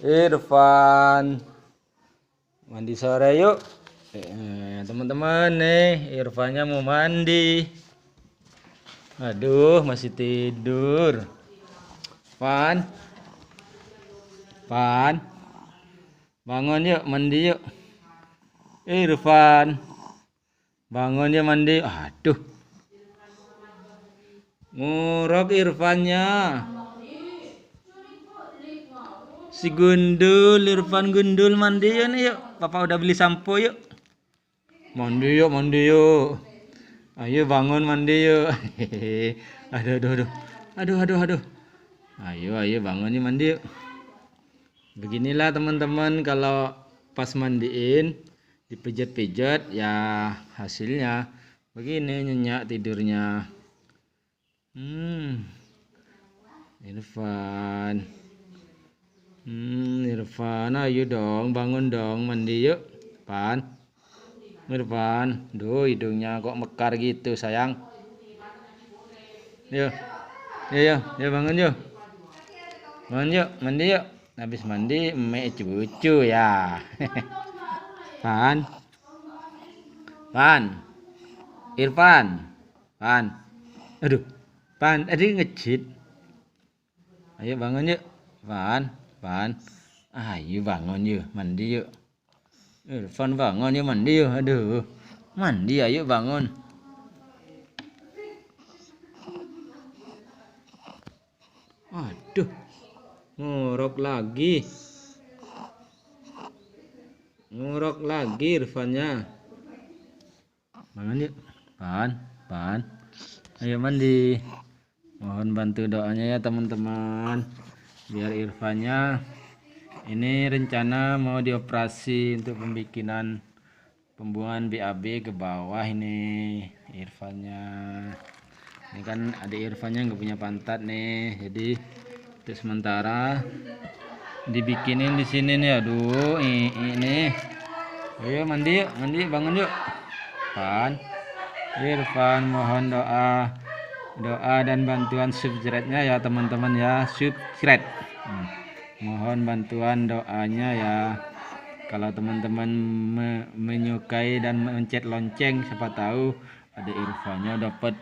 Irfan, mandi sore yuk. Teman-teman nih, Irfannya mau mandi. Aduh, masih tidur. Pan, bangun yuk, mandi yuk. Irfan, bangun yuk mandi. Aduh, ngorok Irfannya. Si Gundul, Irfan Gundul mandi yuk nih yuk. Papa udah beli sampo yuk. Mandi yuk, mandi yuk. Ayo bangun mandi yuk. Aduh. Ayo bangun yuk mandi yuk. Beginilah teman-teman kalau pas mandiin dipijat-pijat ya hasilnya begini nyenyak tidurnya. Irfan, ayo dong, bangun dong, mandi yuk. Irfan, duh hidungnya kok mekar gitu sayang. Yuk bangun yuk. Bangun yuk, mandi yuk. Habis mandi emek cucu ya. Irfan. Aduh, aduh ngejit. Ayo bangun yuk. Ayo bangun yuk, mandi yuk. Irfan bangun yuk, mandi yuk. Aduh, mandi ayo bangun. Aduh, ngorok lagi Irfannya. Bangun yuk, ayo mandi. Mohon bantu doanya ya teman-teman, biar Irfannya ini rencana mau dioperasi untuk pembuangan BAB ke bawah ini Irfannya. Ini kan adik Irfannya nggak punya pantat nih, jadi untuk sementara dibikinin di sini nih. Aduh, ini. Ayo mandi yuk, bangun yuk. Irfan mohon doa dan bantuan subscribe-nya ya teman-teman ya, subscribe. Mohon bantuan doanya ya. Kalau teman-teman menyukai dan mencet lonceng, siapa tahu ada Irfannya dapat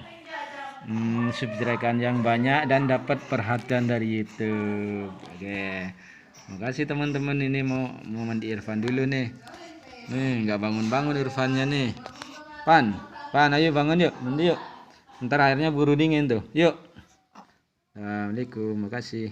subscribe yang banyak dan dapat perhatian dari YouTube. Oke. Makasih teman-teman, ini mau mandi Irfan dulu nih. Nih, nggak bangun-bangun Irfannya nih. Pan, ayo bangun yuk, mandi yuk. Ntar airnya buru dingin tuh. Yuk. Assalamualaikum, makasih.